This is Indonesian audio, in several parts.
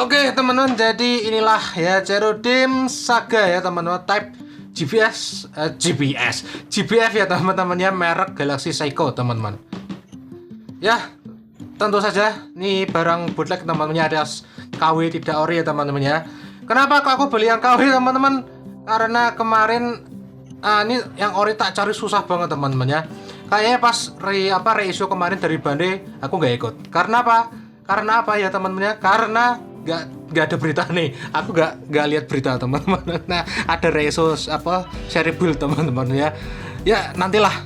Oke teman-teman, jadi inilah ya Cerudim Saga ya teman-teman, type GBF ya teman-teman ya, merek Galaxy Seiko teman-teman. Ya, tentu saja nih barang bootleg teman-teman ya, alias KW tidak ori ya teman-teman ya. Kenapa kok aku beli yang KW teman-teman? Karena kemarin ini yang ori tak cari susah banget teman-teman ya. Kayaknya pas reissue kemarin dari Bande aku nggak ikut. Karena apa? Karena apa ya teman-teman ya? Karena nggak ada berita nih, aku nggak lihat berita teman-teman. Nah, ada reissue seri build teman-teman ya nantilah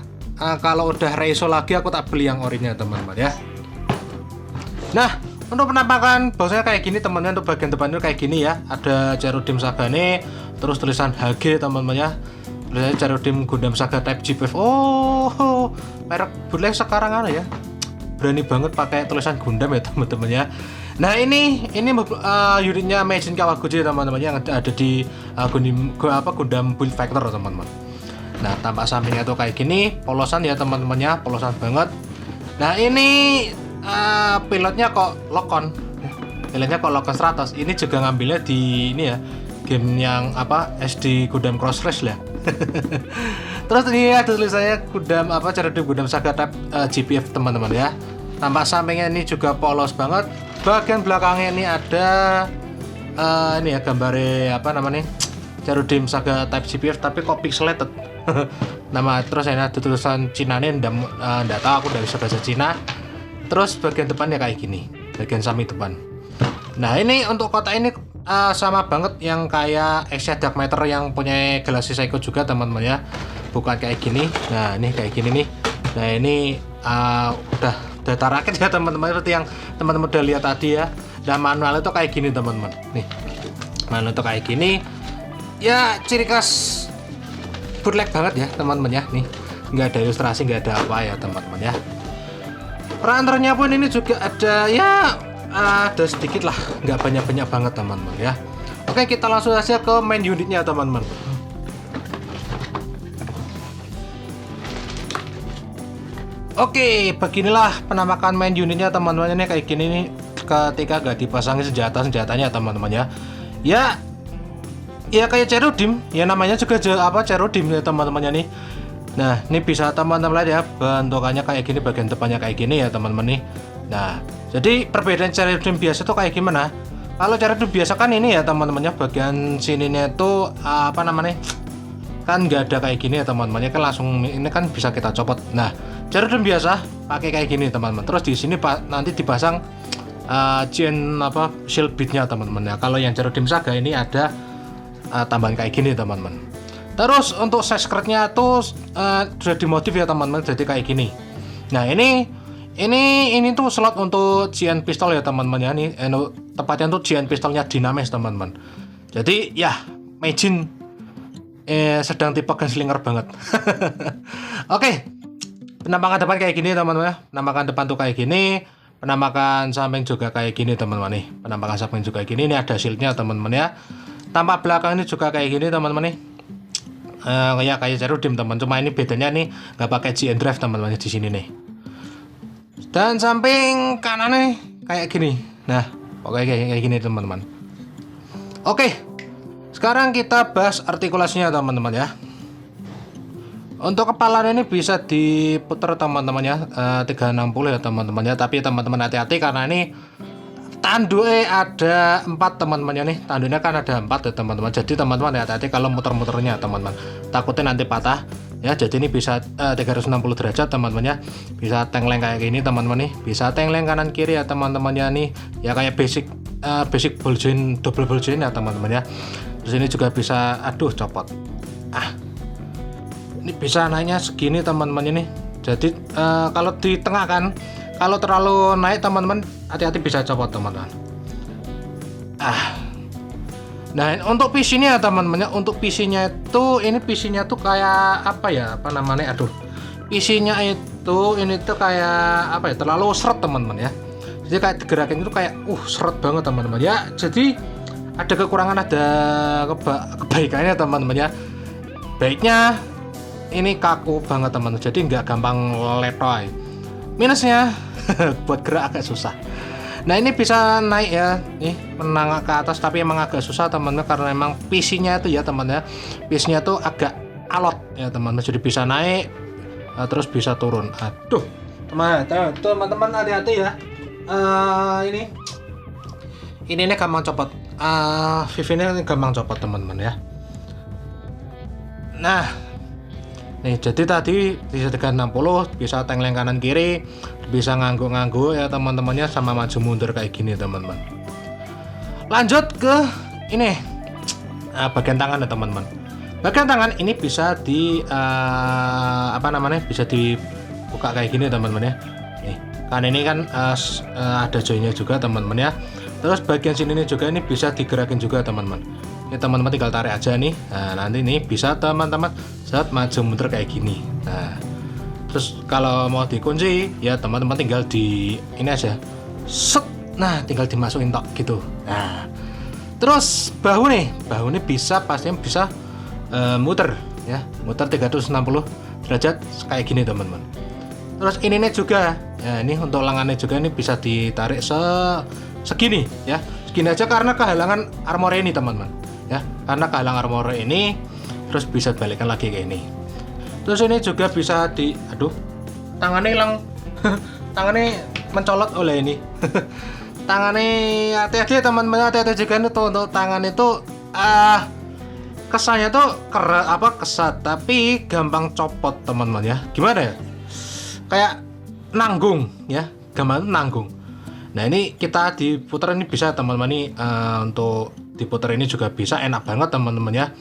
kalau udah reissue lagi aku tak beli yang orinya teman-teman ya. Nah, untuk penampakan boxnya kayak gini teman-teman, untuk bagian depan itu kayak gini ya, ada Cerudim Saga nih, terus tulisan HG teman-teman ya, tulisannya Cerudim Gundam Saga Type GBF. Merek bootleg sekarang ya berani banget pakai tulisan Gundam ya teman-teman ya. Nah ini unitnya Meijin Kawaguchi teman-teman yang ada di Gundam Build Factor teman-teman. Nah tampak sampingnya tuh kayak gini, polosan ya teman-teman ya, polosan banget. Nah ini pilotnya kok Lokon 100. Ini juga ngambilnya di ini ya, game yang SD Gundam Cross Race lah. Terus ini ada tulisannya Cerudim Gundam Saga Type GBF teman-teman ya. Tampak sampingnya ini juga polos banget. Bagian belakangnya ini ada ini ya gambarnya Cerudim Saga Type GBF tapi kok pixelated. Terus ini ada tulisan Cina nih, nggak tahu, aku udah bisa bahasa Cina. Terus bagian depannya kayak gini, bagian samping depan. Nah ini untuk kotak ini sama banget yang kayak Exia Dark Matter yang punya Galaxy Seiko juga teman-teman ya, bukan kayak gini. Nah ini kayak gini nih. Nah ini udah data rakit ya teman-teman, seperti yang teman-teman udah lihat tadi ya. Dan manual itu kayak gini teman-teman. Nih manual itu kayak gini ya, ciri khas bootleg banget ya teman-teman ya. Nih nggak ada ilustrasi, nggak ada apa ya teman-teman ya. Runnernya pun ini juga ada ya, ada sedikit lah, nggak banyak-banyak banget teman-teman ya. Oke, kita langsung saja ke main unitnya teman-teman. Oke, beginilah penampakan main unitnya teman-teman, ini kayak gini nih ketika nggak dipasangi senjatanya teman-teman ya. Ya kayak Cerudim ya, namanya juga Cerudim ya teman-temannya nih. Nah ini bisa teman-teman lihat ya, bentukannya kayak gini, bagian depannya kayak gini ya teman-teman nih. Nah jadi perbedaan Cerudim biasa tuh kayak gimana? Kalau Cerudim biasa kan ini ya teman-temannya, bagian sininya itu kan nggak ada kayak gini ya teman-temannya, kan langsung ini kan bisa kita copot. Nah Cerudim biasa pakai kayak gini teman-teman. Terus di sini nanti dipasang shield beadnya teman-teman ya. Kalau yang Cerudim Saga ini ada tambahan kayak gini teman-teman. Terus untuk size skirtnya tuh sudah dimodif ya teman-teman, jadi kayak gini. Nah ini tuh slot untuk GN pistol ya teman-teman ya. Ini tepatnya tuh GN pistolnya dinamis teman-teman. Jadi ya Meijin sedang tipe gunslinger banget. Oke, penampakan depan kayak gini teman-teman ya. Penampakan depan tuh kayak gini, penampakan samping juga kayak gini teman-teman nih. Penampakan samping juga kayak gini, ini ada shieldnya teman-teman ya. Tampak belakang ini juga kayak gini teman-teman nih. Ya kayak Cerudim teman, cuma ini bedanya nih nggak pakai GN drive teman-teman di sini nih. Dan samping kanan nih kayak gini. Nah pokoknya kayak gini teman-teman. Oke, sekarang kita bahas artikulasinya teman-teman ya. Untuk kepalanya ini bisa diputar teman-teman ya, 360 ya teman-teman ya. Tapi teman-teman hati-hati karena ini tanduknya ada 4 teman-teman ya nih. Tanduknya kan ada 4 ya teman-teman. Jadi teman-teman hati-hati kalau muter-muternya teman-teman, takutnya nanti patah ya. Jadi ini bisa 360 derajat teman-teman ya. Bisa tengleng kayak gini teman-teman nih. Bisa tengleng kanan kiri ya teman-teman ya nih. Ya kayak basic ball joint, double ball joint ya teman-teman ya. Terus ini juga bisa copot. Ini bisa naiknya segini teman-teman ini. Jadi kalau di tengah kan, kalau terlalu naik teman-teman hati-hati bisa copot teman-teman. Nah untuk PC-nya teman-teman, untuk PC-nya itu, ini PC-nya tuh kayak PC-nya itu ini tuh kayak terlalu seret teman-teman ya. Jadi kayak gerakin itu kayak seret banget teman-teman ya. Jadi ada kekurangan, ada kebaikannya teman-teman ya. Baiknya ini kaku banget teman-teman, jadi nggak gampang letoy. Minusnya buat gerak agak susah. Nah ini bisa naik ya, nih menangak ke atas, tapi emang agak susah teman-teman karena emang PC-nya itu ya teman ya, PC-nya tuh agak alot ya teman-teman, jadi bisa naik terus bisa turun. Aduh teman-teman hati-hati ya. Ini gampang copot. Viv ini gampang copot teman-teman ya. Nah, nih jadi tadi bisa 360, bisa tengkleng kanan kiri, bisa ngangguk-ngangguk ya teman-temannya, sama maju mundur kayak gini teman-teman. Lanjut ke ini bagian tangan ya teman-teman. Bagian tangan ini bisa bisa dibuka kayak gini teman-teman ya. Nih, kan ini kan ada joinnya juga teman-teman ya. Terus bagian sini nih juga ini bisa digerakin juga teman-teman. Ini teman-teman tinggal tarik aja nih. Nah, nanti nih bisa teman-teman saat maju mundur kayak gini. Nah, terus kalau mau dikunci ya teman-teman tinggal di ini aja. Set. Nah, tinggal dimasukin tok gitu. Nah, terus bahu nih bisa pastinya bisa muter ya, muter 360 derajat kayak gini teman-teman. Terus ini nih juga, ya ini untuk lengannya juga ini bisa ditarik segini ya, segini aja karena kehalangan armor ini teman-teman ya, karena kehalangan armor ini terus bisa balikan lagi kayak ini. Terus ini juga bisa tangannya hilang tangannya mencolot oleh ini tangannya hati-hati teman-teman, hati-hati juga itu untuk tangan itu kesannya tuh kesat tapi gampang copot teman-teman ya. Gimana ya, kayak nanggung ya, gampang nanggung. Nah ini kita diputar ini bisa teman-teman nih, untuk diputar ini juga bisa, enak banget teman-teman ya,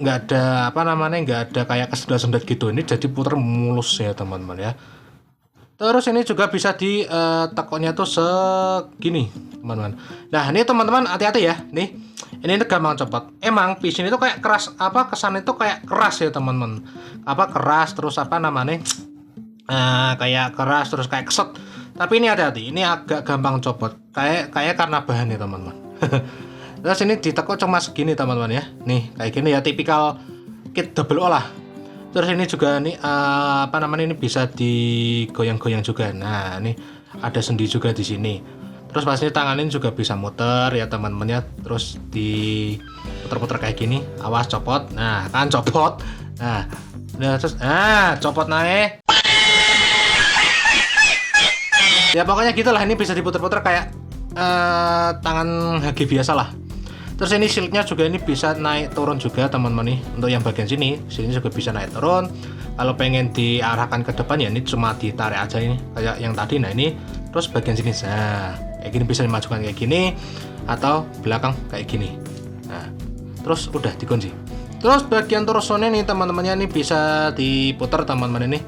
nggak ada nggak ada kayak kesendat-sendat gitu, ini jadi putar mulus ya teman-teman ya. Terus ini juga bisa di tekonnya tuh segini teman-teman. Nah ini teman-teman hati-hati ya, nih ini gampang copot. Emang PC ini tuh kayak keras, kesan itu kayak keras ya teman-teman, keras terus kayak keras terus kayak keset. Tapi ini hati-hati, ini agak gampang copot. Kayak karena bahan ya teman-teman. Terus ini ditekuk cuma segini teman-teman ya. Nih kayak gini ya, tipikal kit double O lah. Terus ini juga nih ini bisa digoyang-goyang juga. Nah, ini ada sendi juga di sini. Terus pasti tanganin juga bisa muter ya teman-teman ya. Terus diputer-puter kayak gini. Awas copot. Nah, kan copot. Nah terus copot naik. Ya pokoknya gitulah, ini bisa diputer-puter kayak tangan HG biasa lah. Terus ini shieldnya juga ini bisa naik turun juga teman-teman nih. Untuk yang bagian sini juga bisa naik turun. Kalau pengen diarahkan ke depan ya ini cuma ditarik aja ini kayak yang tadi. Nah ini terus bagian sini kayak gini bisa dimajukan kayak gini atau belakang kayak gini. Nah terus udah dikunci. Terus bagian torsonya nih teman-temannya ini bisa diputar teman-teman, ini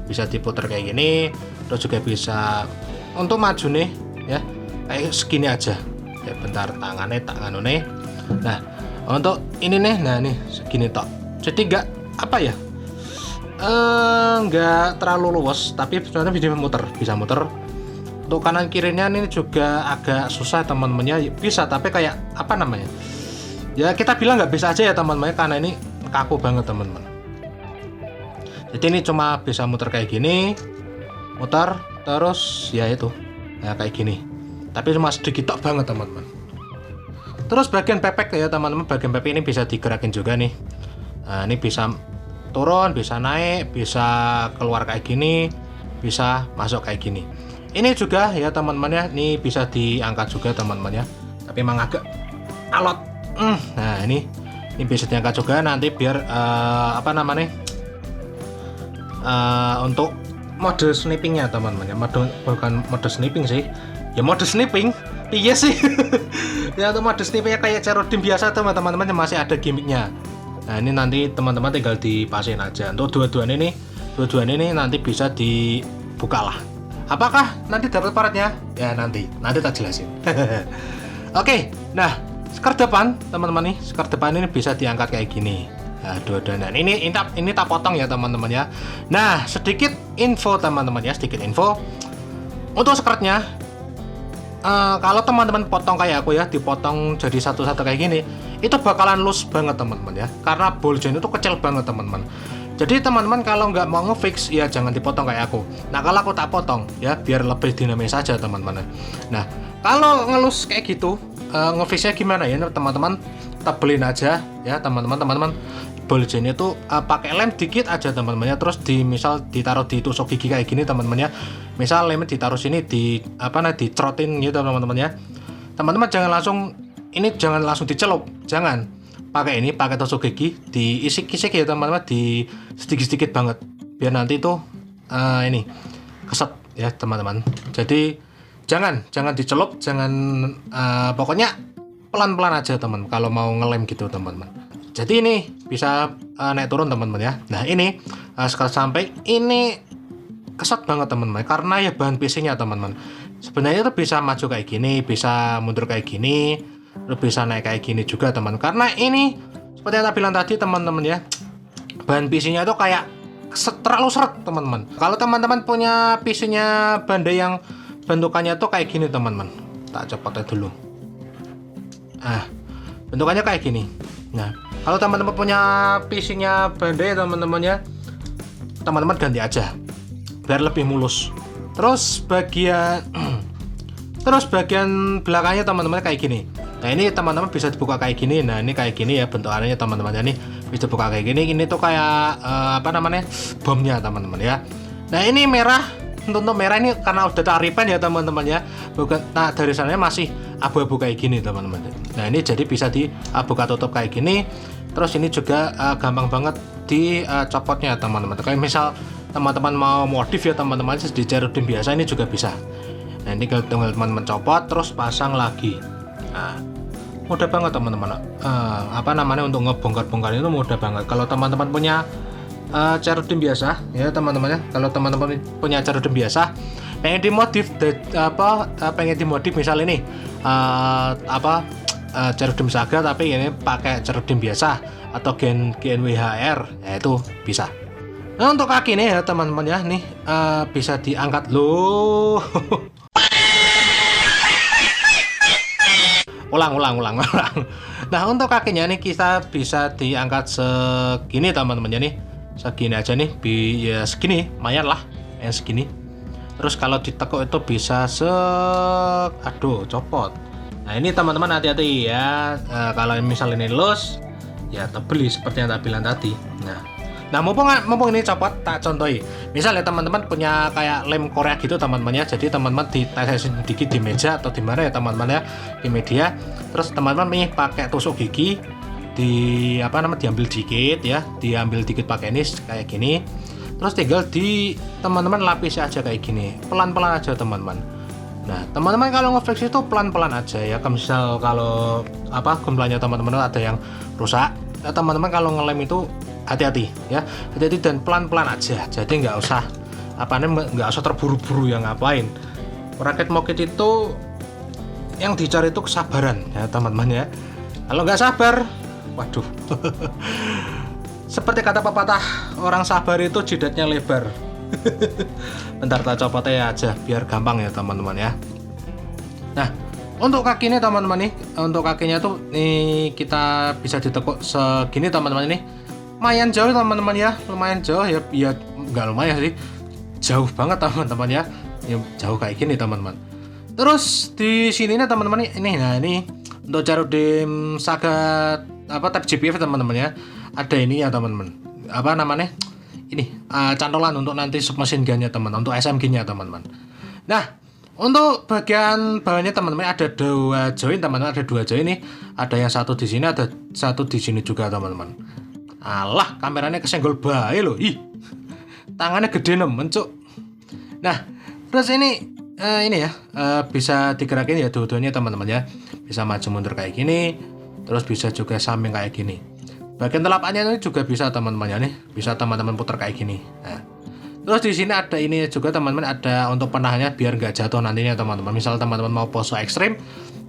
bisa diputar kayak gini. Terus juga bisa untuk maju nih ya kayak segini aja ya, bentar tangannya tak nganu nih. Nah untuk ini nih, nah nih segini tok, jadi nggak terlalu luas tapi sebenarnya bisa muter. Untuk kanan kirinya ini juga agak susah teman-temannya, bisa tapi kayak ya kita bilang nggak bisa aja ya teman-teman, karena ini kaku banget teman-teman. Jadi ini cuma bisa muter kayak gini, muter terus ya itu ya kayak gini, tapi cuma sedikit tok banget teman-teman. Terus bagian pepek ya teman-teman, bagian pepek ini bisa digerakin juga nih. Nah ini bisa turun, bisa naik, bisa keluar kayak gini, bisa masuk kayak gini. Ini juga ya teman-teman ya, ini bisa diangkat juga teman-teman ya, tapi emang agak alot. Nah ini bisa diangkat juga nanti biar untuk mode snipingnya teman-teman ya, bukan mode sniping sih ya, mode sniping iya sih ya, untuk mode snipingnya kayak Cerudim biasa teman-teman, masih ada gimmicknya. Nah ini nanti teman-teman tinggal dipasin aja. Untuk dua-duanya ini nanti bisa dibuka lah. Apakah nanti dapat paratnya ya, nanti tak jelasin. Oke, nah skirt depan teman-teman nih, skirt depan ini bisa diangkat kayak gini. Nah, dua-duanya ini tak potong ya teman-teman ya. Nah, sedikit info teman-teman ya, untuk skirtnya. Kalau teman-teman potong kayak aku ya, dipotong jadi satu-satu kayak gini, itu bakalan loose banget teman-teman ya, karena ball joint itu kecil banget teman-teman. Jadi teman-teman kalau nggak mau ngefix ya jangan dipotong kayak aku. Nah kalau aku tak potong ya biar lebih dinamis saja teman-teman. Nah Kalau ngelus kayak gitu, ngefixnya gimana ya teman-teman? Tebelin aja ya teman-teman. Boljen itu pakai lem dikit aja teman-teman ya. Terus misal ditaruh di tusuk gigi kayak gini teman-teman ya. Misal lemnya ditaruh sini dicerotin gitu teman-teman ya. Teman-teman jangan langsung dicelup, jangan. Pakai tusuk gigi, diisik-isik ya teman-teman, di sedikit-sedikit banget biar nanti tuh ini keset ya teman-teman. Jadi jangan dicelup, pokoknya pelan-pelan aja teman kalau mau ngelem gitu teman-teman. Jadi ini bisa naik turun teman-teman ya. Nah ini sekali sampai ini keset banget teman-teman karena ya bahan PC-nya teman-teman. Sebenarnya itu bisa maju kayak gini, bisa mundur kayak gini, terus bisa naik kayak gini juga teman. Karena ini seperti yang saya bilang tadi teman-teman ya, bahan PC-nya itu kayak terlalu seret teman-teman. Kalau teman-teman punya PC-nya Bandai yang bentukannya tuh kayak gini teman-teman, tak copot dulu. Bentukannya kayak gini. Nah, kalau teman-teman punya PC-nya Bandai teman-teman ya, teman-teman ganti aja biar lebih mulus. Terus bagian belakangnya teman-teman kayak gini. Nah, ini teman-teman bisa dibuka kayak gini. Nah, ini kayak gini ya bentukannya teman-teman. Ini bisa dibuka kayak gini. Ini tuh kayak bomnya teman-teman ya. Nah, ini merah. Untuk merah ini karena udah tak repaint ya teman-teman ya. Dari sananya masih abu-abu kayak gini teman-teman. Nah, ini jadi bisa dibuka tutup kayak gini. Terus ini juga gampang banget dicopotnya teman-teman. Kayak misal teman-teman mau modif ya teman-teman, di Cherubim biasa ini juga bisa. Nah, ini tinggal teman-teman copot terus pasang lagi. Nah, mudah banget teman-teman. Untuk ngebongkar-bongkar itu mudah banget. Kalau teman-teman punya Cherubim biasa ya teman-teman ya. Kalau teman-teman punya Cherubim biasa pengen dimodif misal ini Cherubim Saga tapi ini pakai Cherubim biasa atau Gen WHR ya itu bisa. Nah, untuk kaki nih ya teman-teman ya, nih bisa diangkat loh. ulang. Nah, untuk kakinya nih kita bisa diangkat segini teman-teman ya nih. Segini aja nih, ya segini, lumayan lah, yang segini. Terus kalau ditekuk itu bisa copot. Nah, ini teman-teman hati-hati ya. Kalau misal ini los, ya tebeli seperti yang tak bilang tadi. Nah, mumpung ini copot, tak contohi. Misal ya teman-teman punya kayak lem Korea gitu teman-teman ya. Jadi teman-teman ditetesin sedikit di meja atau di mana ya teman-teman ya, di media. Terus teman-teman nih pakai tusuk gigi, diambil dikit ya, diambil dikit pakai ini kayak gini. Terus tinggal teman-teman lapis aja kayak gini, pelan-pelan aja teman-teman. Nah, teman-teman kalau nge-fix itu pelan-pelan aja ya. Misal kalau gemplannya teman-teman ada yang rusak, ya teman-teman kalau ngelem itu hati-hati ya, hati-hati dan pelan-pelan aja. Jadi nggak usah terburu-buru yang ngapain. Merakit mokit itu yang dicari itu kesabaran ya teman-teman ya. Kalau nggak sabar, waduh. Seperti kata pepatah, orang sabar itu jidatnya lebar. Bentar tak copotnya aja biar gampang ya teman-teman ya. Nah, untuk kakinya teman-teman nih, untuk kakinya tuh nih kita bisa ditekuk segini teman-teman ini. Lumayan jauh teman-teman ya, lumayan jauh ya, nggak lumayan sih, jauh banget teman-teman ya, jauh kayak gini teman-teman. Terus di sini nih teman-teman ini untuk Cherubim Saga Type GPF teman-teman ya, ada ini ya teman-teman, ini cantolan untuk nanti submachine gun-nya teman-teman, untuk SMG-nya teman-teman. Nah, untuk bagian bawahnya teman-teman ada dua join teman-teman, ada dua join nih, ada yang satu di sini, ada satu di sini juga teman-teman. Alah, kameranya kesenggol bae loh. Tangannya gede nemen, cuk. Nah, terus ini bisa digerakin ya dua-duanya teman-teman ya. Bisa maju mundur kayak gini, terus bisa juga samping kayak gini. Bagian telapannya ini juga bisa teman-teman ya nih, bisa teman-teman putar kayak gini. Nah, terus di sini ada ini juga teman-teman, ada untuk penahannya biar nggak jatuh nantinya teman-teman. Misal teman-teman mau pose ekstrim,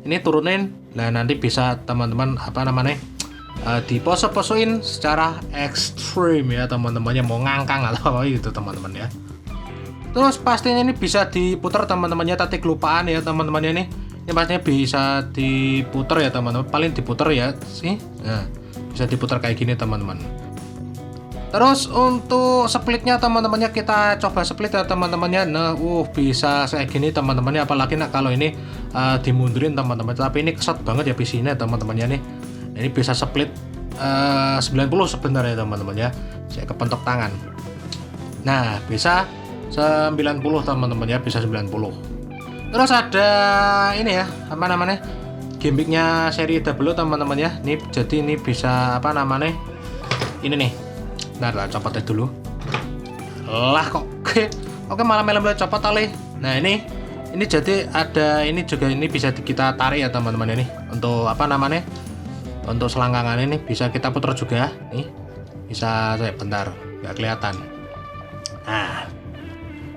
ini turunin, nah nanti bisa teman-teman dipose-posein secara ekstrim ya teman-temannya, mau ngangkang atau apa gitu teman-teman ya. Terus pastinya ini bisa diputar teman-temannya, tadi kelupaan ya teman-temannya nih. Ini pastinya bisa diputar ya teman-teman, paling diputar ya sih. Nah, bisa diputar kayak gini teman-teman. Terus untuk splitnya teman-temannya, kita coba split ya teman-temannya. Nah, bisa kayak gini teman-temannya, apalagi kalau ini dimundurin teman-teman, tapi ini kesat banget ya PC-nya teman-teman ya nih. Ini bisa split 90 sebenarnya teman-teman ya. Saya kepentok tangan. Nah, bisa 90 teman-teman ya, bisa 90. Terus ada ini ya, apa namanya? Gimmicknya seri W teman-teman ya. Nih jadi ini bisa apa namanya? Ini nih. Bentar lah, copotnya dulu. Lah kok oke malah melem copot tali. Nah, ini jadi ada ini juga, ini bisa kita tarik ya teman-teman ini. Untuk apa namanya? Untuk selangkangan ini bisa kita putar juga. Nih. Bisa saya bentar, nggak kelihatan. Nah.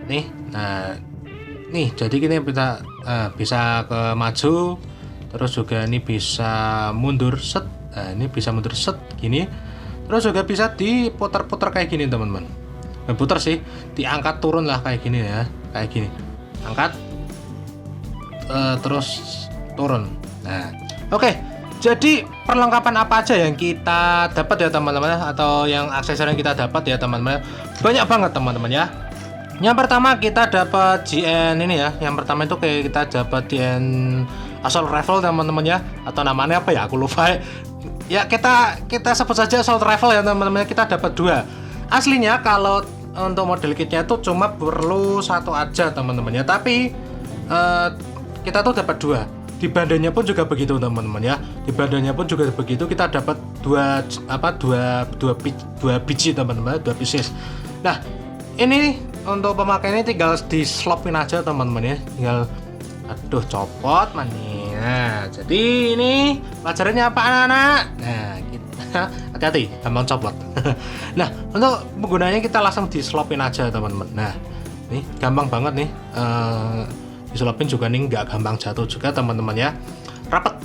Nih, jadi gini bisa ke maju. Terus juga ini bisa mundur set. Nah, ini bisa mundur set gini. Terus juga bisa diputar-putar kayak gini teman-teman. Putar sih, diangkat turun lah kayak gini ya, kayak gini. Angkat, terus turun. Nah, oke. Jadi perlengkapan apa aja yang kita dapat ya teman-teman, atau yang aksesori yang kita dapat ya teman-teman? Banyak banget teman-teman ya. Yang pertama kita dapat GN ini ya. Yang pertama itu kayak kita dapat GN Assault Rifle teman-teman ya, atau namanya apa ya aku lupa ya. Kita sebut saja Assault Rifle ya teman-teman. Kita dapat 2. Aslinya kalau untuk model kitnya itu cuma perlu 1 aja teman-teman ya, tapi kita tuh dapat 2. Di badannya pun juga begitu teman-teman ya. Di badannya pun juga begitu, kita dapat 2 biji teman-teman, 2 pieces. Nah, ini untuk pemakaiannya tinggal diselopin aja teman-teman ya. Tinggal copot mani. Nah, jadi ini pelajarannya apa anak-anak? Nah, kita hati-hati, gampang copot. Nah, untuk penggunanya kita langsung diselopin aja teman-teman. Nah, nih gampang banget nih. Diselopin juga nih, nggak gampang jatuh juga teman-teman ya. Rapet.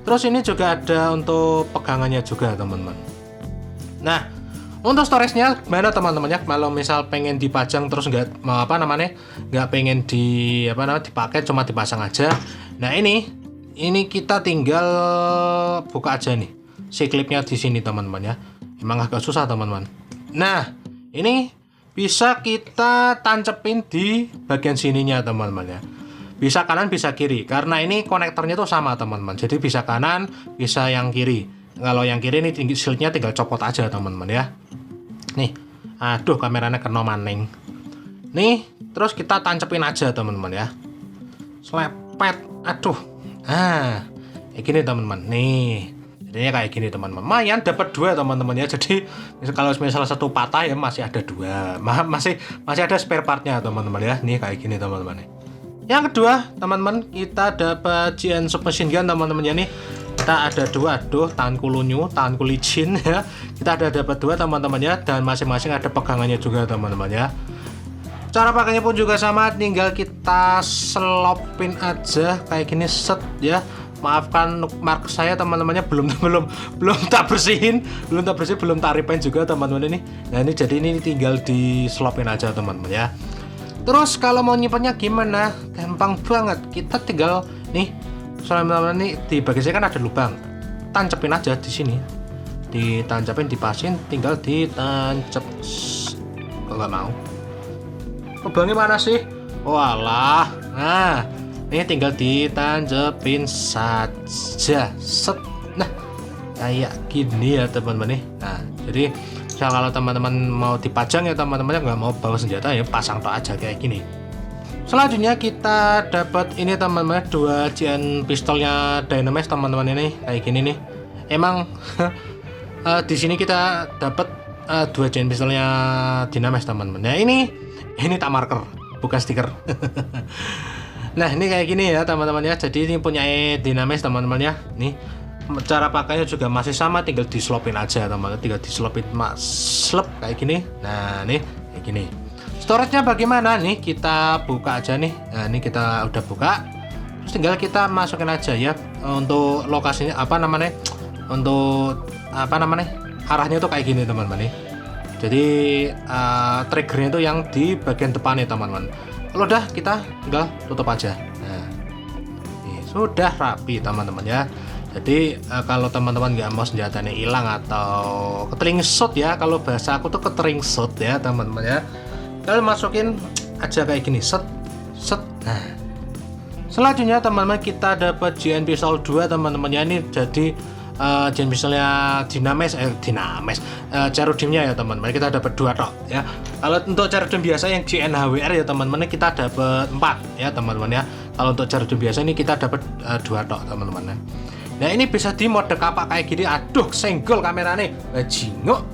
Terus ini juga ada untuk pegangannya juga teman-teman. Nah, untuk storage-nya gimana teman-teman ya? Kalau misal pengen dipajang terus nggak pengen dipakai, cuma dipasang aja. Nah, ini kita tinggal buka aja nih si klipnya di sini teman-teman ya. Emang agak susah teman-teman. Nah, ini bisa kita tancepin di bagian sininya teman-teman ya. Bisa kanan bisa kiri, karena ini konektornya tuh sama teman-teman. Jadi bisa kanan, bisa yang kiri. Kalau yang kiri ini shieldnya tinggal copot aja teman-teman ya. Nih, aduh kameranya kena maning. Nih, terus kita tancepin aja teman-teman ya. Selepet, aduh. Kayak gini teman-teman. Nih, jadinya kayak gini teman-teman. Lumayan dapat 2 teman-teman ya. Jadi kalau misalnya 1 patah ya masih ada 2. Masih ada spare partnya teman-teman ya. Nih kayak gini teman-teman. Yang kedua teman-teman, kita dapat GN Submachine Gun teman-teman ya nih. Kita ada 2, tanganku lunyu, tanganku licin ya. Kita ada dapat 2 teman-teman ya, dan masing-masing ada pegangannya juga teman-teman ya. Cara pakainya pun juga sama, tinggal kita selopin aja kayak gini set ya. Maafkan mark saya teman-temannya belum tak bersihin, belum tak repaint juga teman-teman ini. Nah, ini jadi ini tinggal diselopin aja teman-teman ya. Terus kalau mau nyimpannya gimana? Gampang banget. Kita tinggal nih, soalnya teman-teman nih di bagian sini kan ada lubang. Tancepin aja di sini. Ditancapin, dipasin, tinggal ditancap. Kok nggak mau? Lubangnya mana sih? Walah. Nah, ini tinggal ditancepin saja. Set. Nah, kayak gini ya teman-teman nih. Nah, jadi kalau teman-teman mau dipajang ya teman-teman, nggak mau bawa senjata ya pasang tok aja kayak gini. Selanjutnya kita dapat ini teman-teman, 2 GN pistolnya Dynamex teman-teman ini kayak gini nih. Emang di sini kita dapat 2 GN pistolnya Dynamex teman-teman. Nah, ini tak marker, bukan stiker. Nah, ini kayak gini ya teman-teman ya. Jadi ini punya Dynamex teman-teman ya. Nih cara pakainya juga masih sama, tinggal diselopin aja teman-teman. Tinggal diselopin slep kayak gini. Nah, nih kayak gini. Storage-nya bagaimana nih? Kita buka aja nih. Nah, ini kita udah buka. Terus tinggal kita masukin aja ya. Untuk lokasinya arahnya tuh kayak gini teman-teman nih. Jadi triggernya itu yang di bagian depan nih teman-teman. Kalau udah kita tinggal tutup aja. Nah, ini sudah rapi teman-teman ya. Jadi kalau teman-teman nggak mau senjatanya hilang atau keteringsut ya, kalau bahasa aku tuh keteringsut ya teman-teman ya, kalian masukin aja kayak gini, set. Nah, Selanjutnya teman-teman kita dapat GN Pistol 2 teman-teman ya, ini jadi GN pistolnya Cerudimnya ya teman-teman, kita dapat 2 tok ya. Kalau untuk Cerudim biasa yang GN HWR ya teman-teman kita dapat 4 ya teman-teman ya. Kalau untuk Cerudim biasa ini kita dapat 2 tok teman-teman ya. Nah ini bisa di mode kapak kayak gini. Aduh senggol kameranya jingok.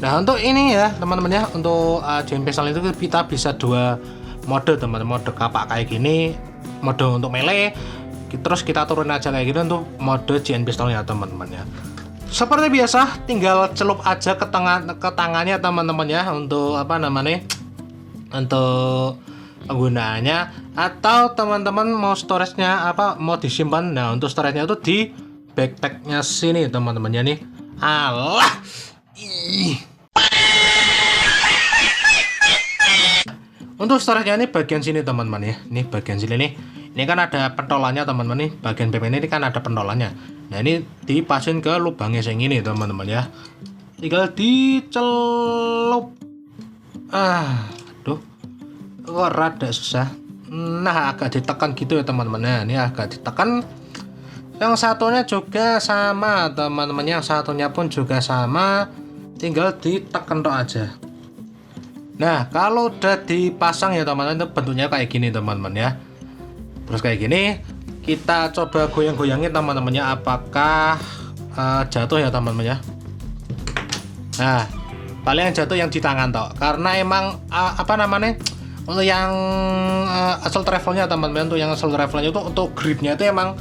Nah untuk ini ya teman-teman ya, untuk GN pistol itu kita bisa 2 mode teman-teman, mode kapak kayak gini, mode untuk melee, terus kita turun aja kayak gitu untuk mode GN pistolnya teman-teman ya. Seperti biasa tinggal celup aja ke tangannya teman-teman ya, untuk untuk penggunaannya. Atau teman-teman mau storage-nya mau disimpan, nah untuk storage-nya itu di backpack-nya sini teman-teman ya nih. Alah untuk storage-nya ini bagian sini teman-teman ya, ini bagian sini nih. Ini kan ada pentolannya teman-teman nih, bagian BPN ini kan ada pentolannya. Nah ini dipasin ke lubangnya yang ini teman-teman ya. Tinggal dicelup. Aduh, kok rada susah. Nah agak ditekan gitu ya teman-teman. Nah ini agak ditekan. Yang satunya juga sama teman-teman, yang satunya pun juga sama. Tinggal ditekan tok aja. Nah kalau udah dipasang ya teman-teman, itu bentuknya kayak gini teman-teman ya. Terus kayak gini, kita coba goyang-goyangin teman-temannya, apakah jatuh ya teman-teman ya. Nah paling yang jatuh yang di tangan toh, karena emang untuk yang asal travelnya teman-teman, untuk yang asal travelnya itu untuk gripnya itu emang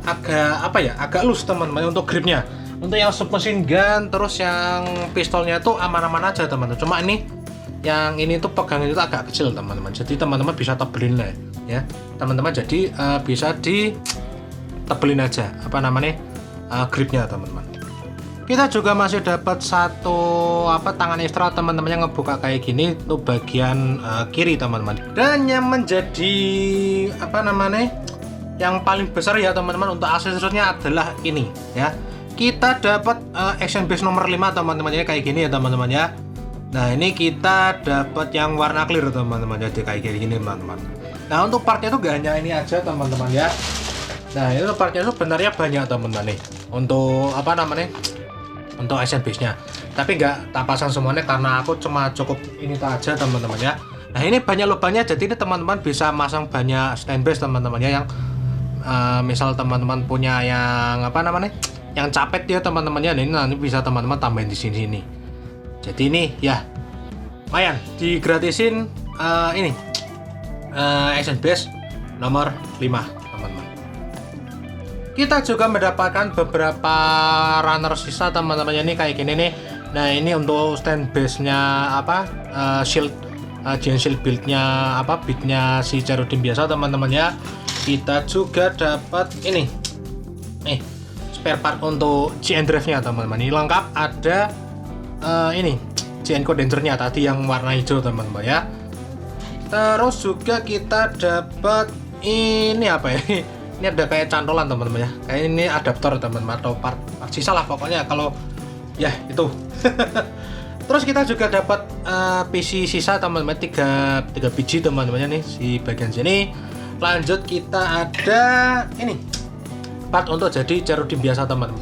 agak agak loose teman-teman untuk gripnya. Untuk yang submachine gun terus yang pistolnya itu aman-aman aja teman-teman. Cuma ini yang ini tuh pegangan itu agak kecil teman-teman, jadi teman-teman bisa tebelin lah ya teman-teman. Jadi bisa ditebelin aja gripnya teman-teman. Kita juga masih dapat satu tangan ekstra teman-teman yang ngebuka kayak gini tuh bagian kiri teman-teman. Dan yang menjadi yang paling besar ya teman-teman untuk aksesorisnya adalah ini ya. Kita dapat action base nomor 5 teman-teman ya, kayak gini ya teman-teman ya. Nah ini kita dapat yang warna clear teman-teman, jadi kayak gini teman-teman. Nah untuk partnya itu gak hanya ini aja teman-teman ya. Nah itu partnya itu sebenarnya banyak teman-teman nih, untuk untuk action base nya. Tapi nggak tak pasang semuanya karena aku cuma cukup ini aja teman-teman ya. Nah ini banyak lubangnya, jadi ini teman-teman bisa masang banyak stand base teman-teman ya. Yang misal teman-teman punya yang yang capek ya teman-teman ya, ini nanti bisa teman-teman tambahin di sini. Jadi ini ya lumayan digratisin ini action base nomor 5 teman-teman. Kita juga mendapatkan beberapa runner sisa teman-teman ini kayak gini nih. Nah ini untuk stand base nya shield GN shield build-nya beatnya si Cerudim biasa teman-teman ya. Kita juga dapat ini nih spare part untuk GN drive nya teman-teman. Ini lengkap, ada ini GN condensernya tadi yang warna hijau teman-teman ya. Terus juga kita dapat ini ini ada kayak cantolan teman-teman ya, kayak ini adaptor teman-teman atau part sisa lah pokoknya kalau ya itu. Terus kita juga dapat PC sisa teman-teman, 3 biji teman-teman nih di bagian sini. Lanjut kita ada ini part untuk jadi Cerudim biasa teman-teman,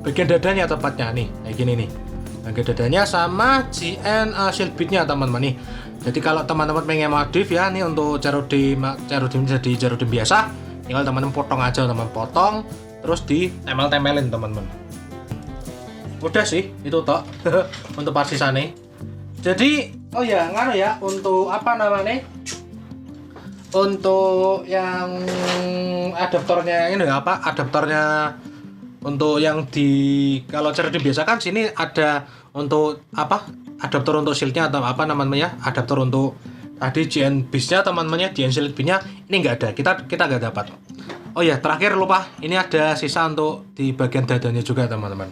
bagian dadanya tepatnya nih kayak gini nih. Bagian dadanya sama GN shield bead-nya teman-teman nih. Jadi kalau teman-teman pengen modif ya nih untuk Cerudim jadi Cerudim biasa, tinggal teman-teman potong aja, teman potong terus ditempel-tempelin teman-teman. Udah sih itu toh untuk part sisane. Jadi untuk untuk yang adaptornya ini adaptornya untuk yang di kalau Cerudim biasa kan sini ada untuk adaptor untuk shieldnya atau adaptor untuk tadi GN base-nya teman-temannya, GN shield nya ini nggak ada, kita nggak dapat. Oh ya terakhir lupa, ini ada sisa untuk di bagian dadanya juga teman-teman.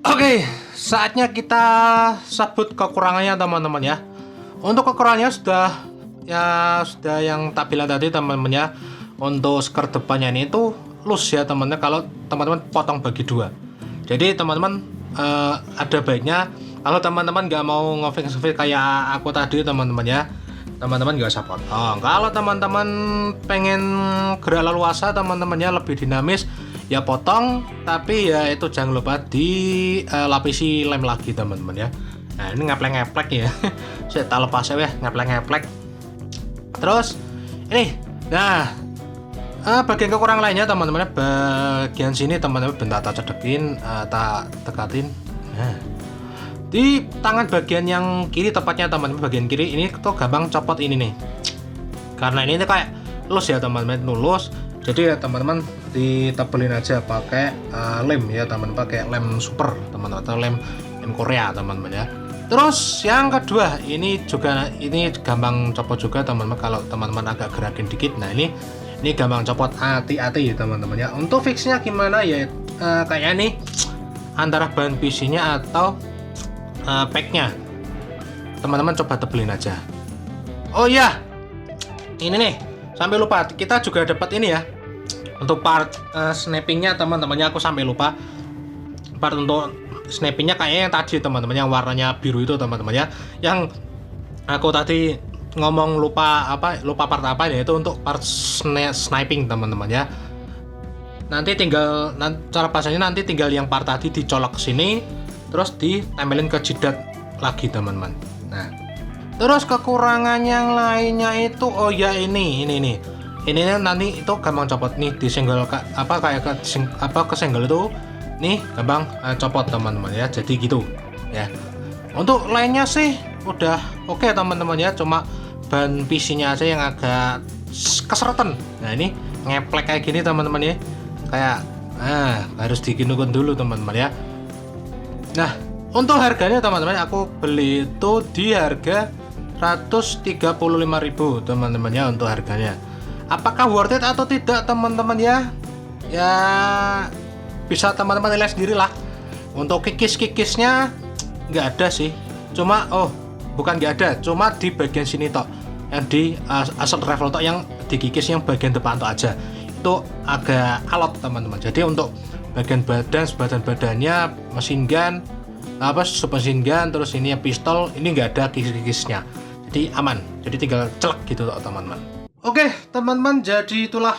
Oke, saatnya kita sebut kekurangannya teman-teman ya. Untuk kekurangannya sudah yang tak bilang tadi teman-teman ya. Untuk skirt depannya ini itu loose ya teman-teman, kalau teman-teman potong bagi 2. Jadi teman-teman ada baiknya kalau teman-teman nggak mau ngefix kayak aku tadi teman-teman ya, teman-teman nggak usah potong. Kalau teman-teman pengen gerak leluasa, teman-temannya lebih dinamis, ya potong, tapi ya itu jangan lupa dilapisi lem lagi teman-teman ya. Nah ini ngeplek-ngeplek ya. Saya tak lepas ya ngeplek-ngeplek. Terus ini, nah bagian kekurangan lainnya teman-teman, bagian sini teman-teman bentar tak cedekin, tak tekatin. Nah di tangan bagian yang kiri, tepatnya teman-teman bagian kiri ini tuh gampang copot ini nih, karena ini tuh kayak lus ya teman-teman, lulus. Jadi ya teman-teman ditebelin aja pakai lem ya teman-teman, pakai lem super teman-teman, atau lem Korea teman-teman ya. Terus yang kedua ini gampang copot juga teman-teman, kalau teman-teman agak gerakin dikit. Nah ini gampang copot, hati-hati ya teman-teman ya. Untuk fixnya gimana ya, kayak nih antara bahan PC-nya atau packnya, teman-teman coba tebelin aja. Oh iya, ini nih sampai lupa, kita juga dapat ini ya untuk part snappingnya teman-temannya. Aku sampai lupa part untuk snappingnya kayaknya yang tadi teman-teman, yang warnanya biru itu teman-teman ya, yang aku tadi ngomong lupa part apa ya, itu untuk part sniping teman-teman ya. Nanti tinggal cara pasangnya, nanti tinggal yang part tadi dicolok ke sini terus ditempelin ke jidat lagi teman-teman. Nah terus kekurangan yang lainnya itu, oh ya ini nanti itu gampang copot nih, disenggol kesenggol itu nih gampang copot teman-teman ya. Jadi gitu ya. Untuk lainnya sih udah oke teman-teman ya, cuma ban PC-nya aja yang agak keseretan. Nah ini ngeplek kayak gini teman-teman ya, kayak harus dikinukun dulu teman-teman ya. Nah untuk harganya teman-teman, aku beli itu di harga 135.000 teman-teman ya. Untuk harganya apakah worth it atau tidak teman-teman ya, ya bisa teman-teman nilai sendiri lah. Untuk kikis-kikisnya nggak ada sih, cuma bukan nggak ada, cuma di bagian sini tok, yang di asal travel tok, yang dikikis yang bagian depan tok aja, itu agak alot teman-teman. Jadi untuk bagian badannya mesin gun, mesin gun, terus ini pistol, ini nggak ada kikis-kikisnya, jadi aman, jadi tinggal celek gitu teman-teman. Oke teman-teman, jadi itulah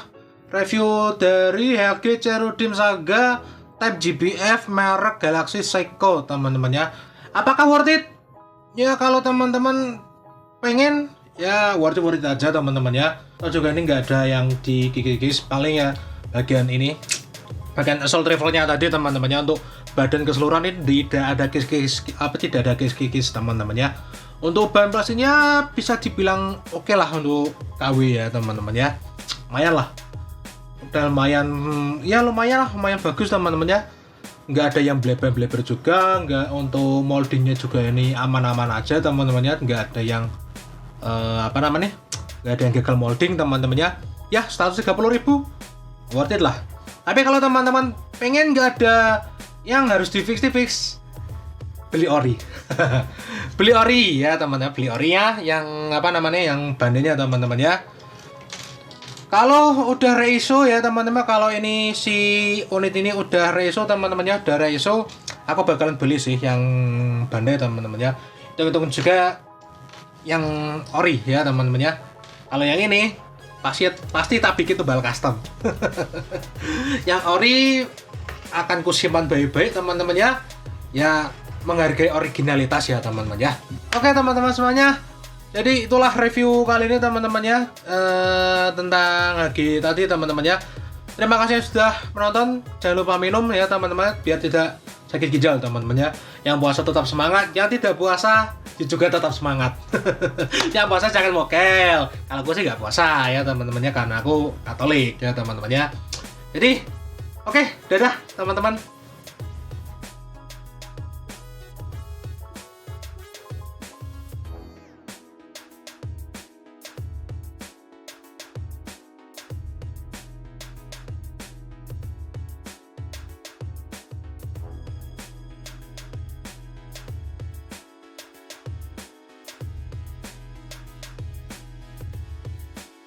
review dari HG Cerudim Saga Type GBF merek Galaxy Seiko teman-teman ya. Apakah worth it? Ya kalau teman-teman pengen ya worth it aja teman-teman ya. Terus juga ini nggak ada yang dikikis, paling ya bagian ini, bagian assault rifle-nya tadi teman-teman ya. Untuk badan keseluruhan ini tidak ada kikis teman-teman ya. Untuk bahan plastiknya bisa dibilang oke lah untuk KW ya teman-teman ya. Lumayan lah. Udah lumayan bagus teman-teman ya. Nggak ada yang bleber-bleber juga, nggak, untuk moldingnya juga ini aman-aman aja teman-teman ya. Nggak ada yang nggak ada yang gagal molding teman-teman ya. Ya 130.000 worth it lah. Tapi kalau teman-teman pengen nggak ada yang harus di fix, beli ori. Beli ori ya teman-teman, beli ori ya, yang yang bandenya teman-teman ya. Kalau udah reiso ya teman-teman, kalau ini si unit ini udah reiso teman-teman ya, udah reiso, aku bakalan beli sih yang bandai teman-teman ya. Hitung-hitung juga yang ori ya teman-teman ya. Kalau yang ini pasti tak bikin tebal custom. Yang ori akan kusimpan baik-baik teman-teman ya. Ya menghargai originalitas ya teman-teman ya. Oke teman-teman semuanya. Jadi itulah review kali ini teman-teman ya, tentang HG tadi teman-teman ya. Terima kasih yang sudah menonton. Jangan lupa minum ya teman-teman, biar tidak sakit ginjal teman-teman ya. Yang puasa tetap semangat, yang tidak puasa juga tetap semangat. Yang puasa jangan mokel. Kalau gue sih nggak puasa ya teman-teman ya, karena aku Katolik ya teman-teman ya. Jadi oke, dadah teman-teman.